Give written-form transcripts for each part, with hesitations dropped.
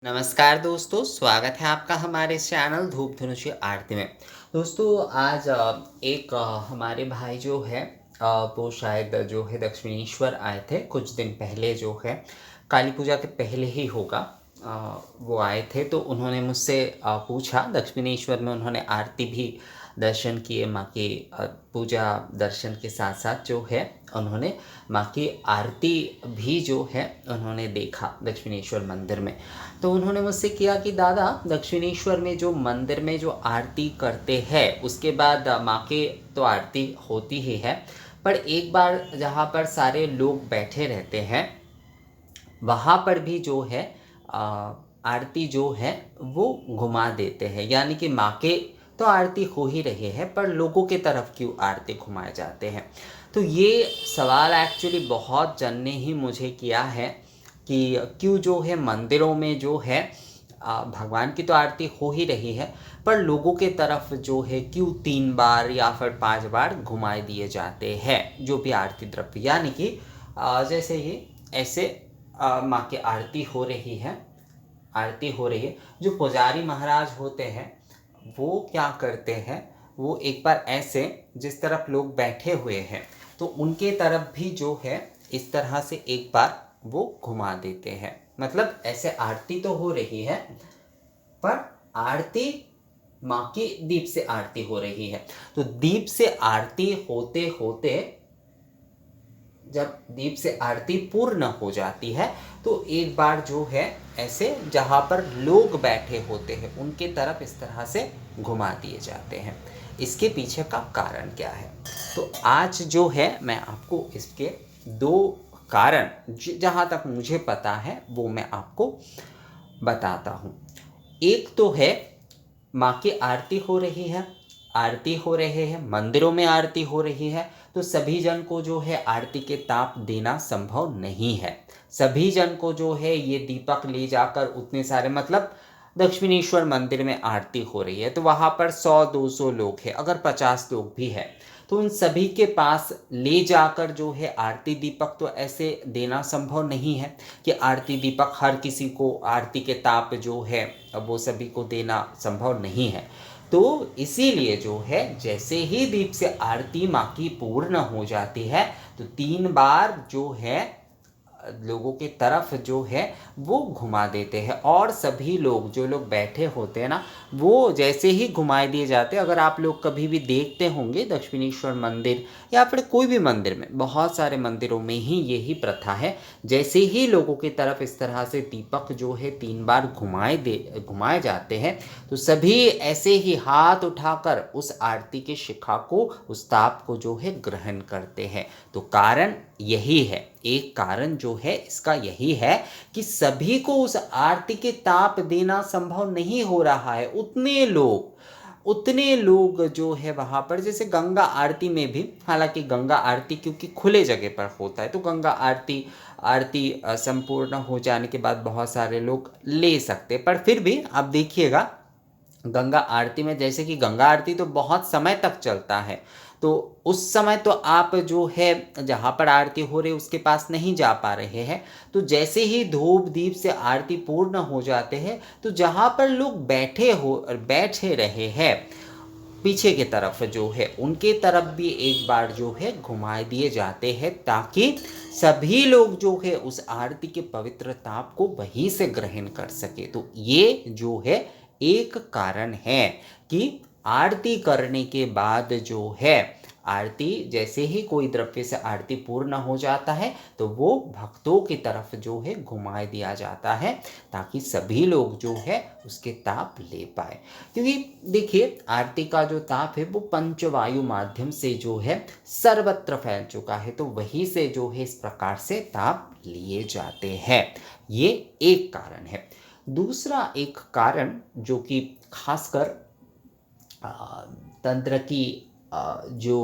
नमस्कार दोस्तों, स्वागत है आपका हमारे इस चैनल धूप धनुषी आरती में। दोस्तों आज एक हमारे भाई जो है वो शायद जो है दक्षिणेश्वर आए थे कुछ दिन पहले, जो है काली पूजा के पहले ही होगा। वो आए थे तो उन्होंने मुझसे पूछा। दक्षिणेश्वर में उन्होंने आरती भी दर्शन किए, माँ की पूजा दर्शन के साथ साथ जो है उन्होंने माँ की आरती भी जो है उन्होंने देखा दक्षिणेश्वर मंदिर में। तो उन्होंने मुझसे किया कि दादा, दक्षिणेश्वर में जो मंदिर में जो आरती करते हैं उसके बाद माँ के तो आरती होती ही है, पर एक बार जहाँ पर सारे लोग बैठे रहते हैं वहाँ पर भी जो है आरती जो है वो घुमा देते हैं। यानी कि माँ के तो आरती हो ही रही है, पर लोगों के तरफ क्यों आरती घुमाए जाते हैं। तो ये सवाल एक्चुअली बहुत जन ने ही मुझे किया है कि क्यों जो है मंदिरों में जो है भगवान की तो आरती हो ही रही है, पर लोगों के तरफ जो है क्यों 3 बार या फिर 5 बार घुमाए दिए जाते हैं जो भी आरती द्रव्य। यानी कि जैसे ही ऐसे माँ की आरती हो रही है, जो पुजारी महाराज होते हैं वो क्या करते हैं, वो एक बार ऐसे जिस तरफ लोग बैठे हुए हैं तो उनके तरफ भी जो है इस तरह से एक बार वो घुमा देते हैं। मतलब ऐसे आरती तो हो रही है, पर आरती माँ की दीप से आरती हो रही है। तो दीप से आरती होते होते जब दीप से आरती पूर्ण हो जाती है तो एक बार जो है ऐसे जहाँ पर लोग बैठे होते हैं उनके तरफ इस तरह से घुमा दिए जाते हैं। इसके पीछे का कारण क्या है, तो आज जो है मैं आपको इसके 2 कारण जहाँ तक मुझे पता है वो मैं आपको बताता हूँ। एक तो है माँ की आरती हो रही है, मंदिरों में आरती हो रही है, तो सभी जन को जो है आरती के ताप देना संभव नहीं है। सभी जन को जो है ये दीपक ले जाकर उतने सारे, मतलब दक्षिणेश्वर मंदिर में आरती हो रही है तो वहाँ पर 100-200 लोग हैं, अगर 50 लोग भी हैं तो उन सभी के पास ले जाकर जो है आरती दीपक तो ऐसे देना संभव नहीं है कि आरती दीपक हर किसी को आरती के ताप जो है वो सभी को देना संभव नहीं है। तो इसीलिए जो है जैसे ही दीप से आरती माँ की पूर्ण हो जाती है तो 3 बार जो है लोगों की तरफ जो है वो घुमा देते हैं, और सभी लोग जो लोग बैठे होते हैं ना वो जैसे ही घुमाए दिए जाते हैं। अगर आप लोग कभी भी देखते होंगे दक्षिणेश्वर मंदिर या फिर कोई भी मंदिर में, बहुत सारे मंदिरों में ही यही प्रथा है, जैसे ही लोगों की तरफ इस तरह से दीपक जो है 3 बार घुमाए जाते हैं तो सभी ऐसे ही हाथ उठाकर उस आरती के शिखा को, उस ताप को जो है ग्रहण करते हैं। तो कारण यही है, एक कारण जो है इसका यही है कि सभी को उस आरती के ताप देना संभव नहीं हो रहा है। उतने लोग जो है वहाँ पर, जैसे गंगा आरती में भी, हालांकि गंगा आरती क्योंकि खुले जगह पर होता है तो गंगा आरती संपूर्ण हो जाने के बाद बहुत सारे लोग ले सकते, पर फिर भी आप देखिएगा गंगा आरती में, जैसे कि गंगा आरती तो बहुत समय तक चलता है, तो उस समय तो आप जो है जहाँ पर आरती हो रही है उसके पास नहीं जा पा रहे हैं। तो जैसे ही धूप दीप से आरती पूर्ण हो जाते हैं तो जहाँ पर लोग बैठे रहे हैं पीछे की तरफ जो है उनके तरफ भी एक बार जो है घुमाए दिए जाते हैं, ताकि सभी लोग जो है उस आरती के पवित्र ताप को वहीं से ग्रहण कर सके। तो ये जो है एक कारण है कि आरती करने के बाद जो है आरती, जैसे ही कोई द्रव्य से आरती पूर्ण हो जाता है तो वो भक्तों की तरफ जो है घुमाए दिया जाता है, ताकि सभी लोग जो है उसके ताप ले पाए। क्योंकि देखिए आरती का जो ताप है वो पंचवायु माध्यम से जो है सर्वत्र फैल चुका है, तो वहीं से जो है इस प्रकार से ताप लिए जाते हैं। ये एक कारण है। दूसरा एक कारण जो कि खासकर तंत्र की जो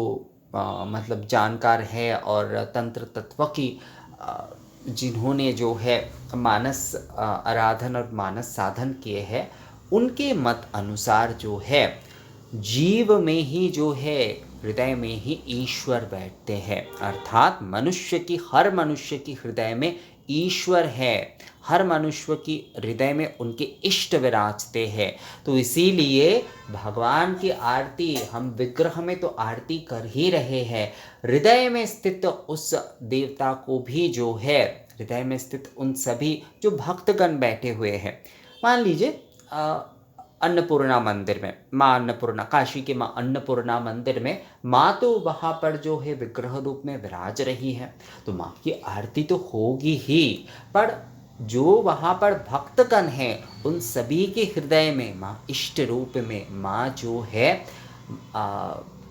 मतलब जानकार है और तंत्र तत्व की जिन्होंने जो है मानस आराधन और मानस साधन किए हैं उनके मत अनुसार जो है जीव में ही जो है, हृदय में ही ईश्वर बैठते हैं। अर्थात हर मनुष्य की हृदय में ईश्वर है, हर मनुष्य की हृदय में उनके इष्ट विराजते हैं। तो इसीलिए भगवान की आरती हम विग्रह में तो आरती कर ही रहे हैं, हृदय में स्थित उस देवता को भी जो है, हृदय में स्थित उन सभी जो भक्तगण बैठे हुए हैं। मान लीजिए अन्नपूर्णा मंदिर में, माँ अन्नपूर्णा, काशी के माँ अन्नपूर्णा मंदिर में माँ तो वहाँ पर जो है विग्रह रूप में विराज रही है, तो माँ की आरती तो होगी ही, पर जो वहाँ पर भक्तगण हैं उन सभी के हृदय में माँ इष्ट रूप में, माँ जो है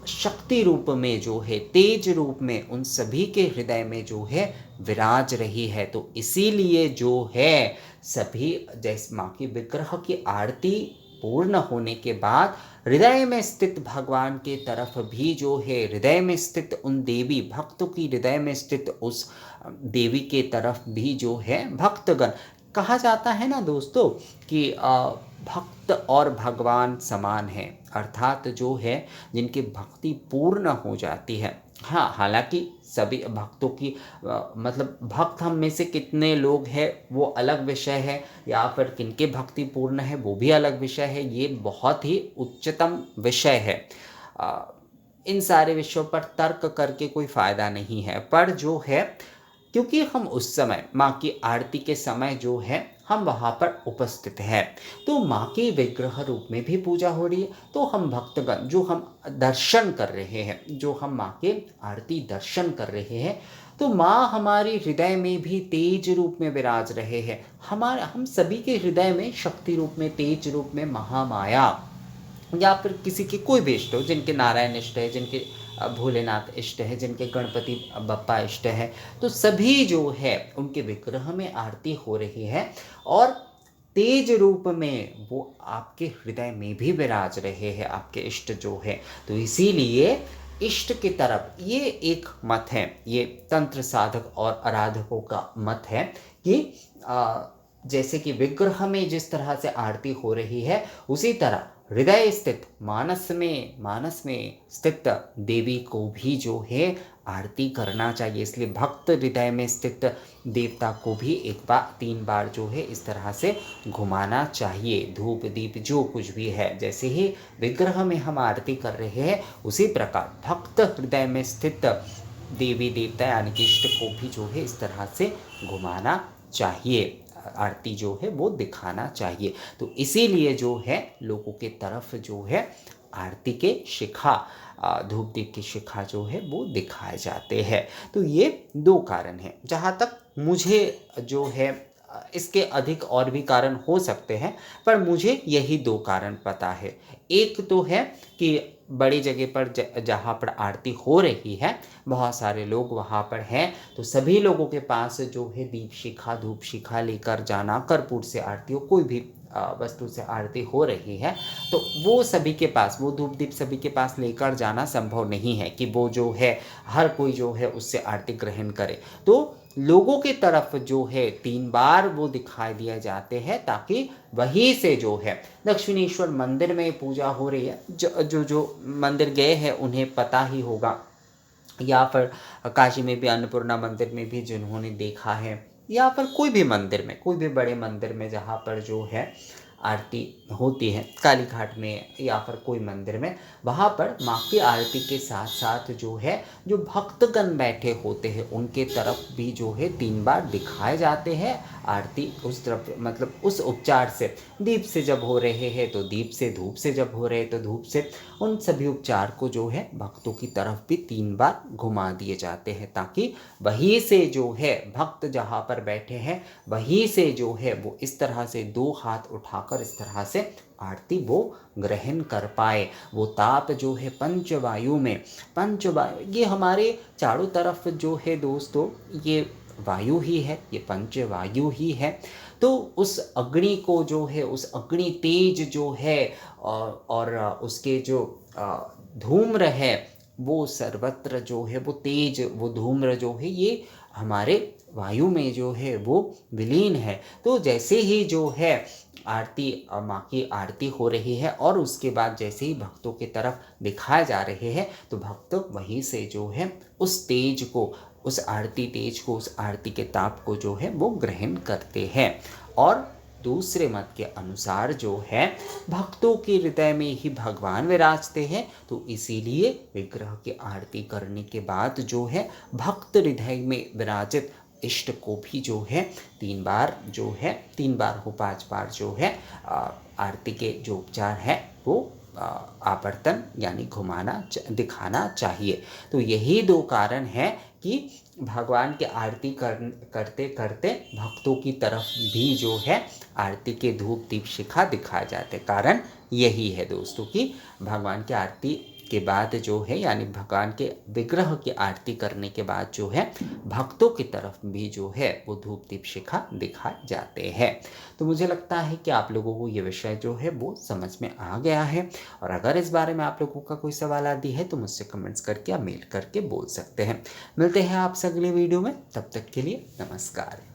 शक्ति रूप में, जो है तेज रूप में, उन सभी के हृदय में जो है विराज रही है। तो इसीलिए जो है सभी, जैसे माँ की विग्रह की आरती पूर्ण होने के बाद हृदय में स्थित भगवान के तरफ भी जो है, हृदय में स्थित उन देवी भक्तों की हृदय में स्थित उस देवी के तरफ भी जो है भक्तगण, कहा जाता है ना दोस्तों कि भक्त और भगवान समान है, अर्थात जो है जिनकी भक्ति पूर्ण हो जाती है। हाँ, हालांकि सभी भक्तों की मतलब भक्त हम में से कितने लोग हैं वो अलग विषय है, या फिर किनके भक्ति पूर्ण है वो भी अलग विषय है, ये बहुत ही उच्चतम विषय है। इन सारे विषयों पर तर्क करके कोई फायदा नहीं है, पर जो है क्योंकि हम उस समय माँ की आरती के समय जो है हम वहाँ पर उपस्थित हैं, तो माँ के विग्रह रूप में भी पूजा हो रही है, तो हम भक्तगण जो हम दर्शन कर रहे हैं, जो हम माँ के आरती दर्शन कर रहे हैं, तो माँ हमारे हृदय में भी तेज रूप में विराज रहे हैं। हम सभी के हृदय में शक्ति रूप में, तेज रूप में महामाया, या फिर किसी के कोई भी इष्ट हो, जिनके नारायण इष्ट है, जिनके भोलेनाथ इष्ट है, जिनके गणपति बप्पा इष्ट है, तो सभी जो है उनके विग्रह में आरती हो रही है और तेज रूप में वो आपके हृदय में भी विराज रहे हैं, आपके इष्ट जो है। तो इसीलिए इष्ट की तरफ ये एक मत है, ये तंत्र साधक और आराधकों का मत है कि जैसे कि विग्रह में जिस तरह से आरती हो रही है, उसी तरह हृदय स्थित मानस में स्थित देवी को भी जो है आरती करना चाहिए। इसलिए भक्त हृदय में स्थित देवता को भी 3 बार जो है इस तरह से घुमाना चाहिए। धूप दीप जो कुछ भी है, जैसे ही विग्रह में हम आरती कर रहे हैं, उसी प्रकार भक्त हृदय में स्थित देवी देवता यानी कि इष्ट को भी जो है इस तरह से घुमाना चाहिए, आरती जो है वो दिखाना चाहिए। तो इसीलिए जो है लोगों के तरफ जो है आरती के शिखा, धूप दीप की शिखा जो है वो दिखाए जाते हैं। तो ये 2 कारण हैं। जहाँ तक मुझे जो है इसके अधिक और भी कारण हो सकते हैं, पर मुझे यही 2 कारण पता है। एक तो है कि बड़ी जगह पर जहाँ पर आरती हो रही है, बहुत सारे लोग वहाँ पर हैं, तो सभी लोगों के पास जो है दीप शिखा धूप शिखा लेकर जाना, कर्पूर से आरती हो, कोई भी वस्तु से आरती हो रही है, तो वो सभी के पास, वो धूप दीप सभी के पास लेकर जाना संभव नहीं है कि वो जो है हर कोई जो है उससे आरती ग्रहण करे। तो लोगों की तरफ जो है 3 बार वो दिखाई दिए जाते हैं, ताकि वहीं से जो है दक्षिणेश्वर मंदिर में पूजा हो रही है, जो मंदिर गए हैं उन्हें पता ही होगा, या फिर काशी में भी अन्नपूर्णा मंदिर में भी जिन्होंने देखा है, या फिर कोई भी मंदिर में, कोई भी बड़े मंदिर में जहाँ पर जो है आरती होती है, काली घाट में या फिर कोई मंदिर में, वहाँ पर माँ की आरती के साथ साथ जो है जो भक्तगण बैठे होते हैं उनके तरफ भी जो है 3 बार दिखाए जाते हैं आरती। उस तरफ मतलब उस उपचार से, दीप से जब हो रहे हैं तो दीप से, धूप से जब हो रहे हैं तो धूप से, उन सभी उपचार को जो है भक्तों की तरफ भी 3 बार घुमा दिए जाते हैं, ताकि वहीं से जो है भक्त जहाँ पर बैठे हैं वहीं से जो है वो इस तरह से 2 हाथ उठाकर इस तरह से आरती वो ग्रहण कर पाए। वो ताप जो है पंचवायु में, पंचवायु ये हमारे चारों तरफ जो है दोस्तों, ये वायु ही है, ये पंचवायु ही है। तो उस अग्नि को जो है, उस अग्नि तेज जो है और उसके जो धूम्र है वो सर्वत्र जो है वो तेज, वो धूम्र जो है ये हमारे वायु में जो है वो विलीन है। तो जैसे ही जो है आरती, माँ की आरती हो रही है और उसके बाद जैसे ही भक्तों की तरफ दिखाए जा रहे हैं, तो भक्त वहीं से जो है उस तेज को उस आरती तेज को, उस आरती के ताप को जो है वो ग्रहण करते हैं। और दूसरे मत के अनुसार जो है भक्तों के हृदय में ही भगवान विराजते हैं, तो इसीलिए विग्रह की आरती करने के बाद जो है भक्त हृदय में विराजित इष्ट को भी जो है 3 बार जो है 3 बार हो 5 बार जो है आरती के जो उपचार है वो आवर्तन यानी घुमाना दिखाना चाहिए। तो यही 2 कारण हैं कि भगवान की आरती करते करते भक्तों की तरफ भी जो है आरती के धूप दीप शिखा दिखाए जाते। कारण यही है दोस्तों कि भगवान की आरती के बाद जो है यानी भगवान के विग्रह की आरती करने के बाद जो है भक्तों की तरफ भी जो है वो धूप दीप शिखा दिखाए जाते हैं। तो मुझे लगता है कि आप लोगों को ये विषय जो है वो समझ में आ गया है। और अगर इस बारे में आप लोगों का कोई सवाल आदि है तो मुझसे कमेंट्स करके या मेल करके बोल सकते हैं। मिलते हैं आपसे अगले वीडियो में, तब तक के लिए नमस्कार।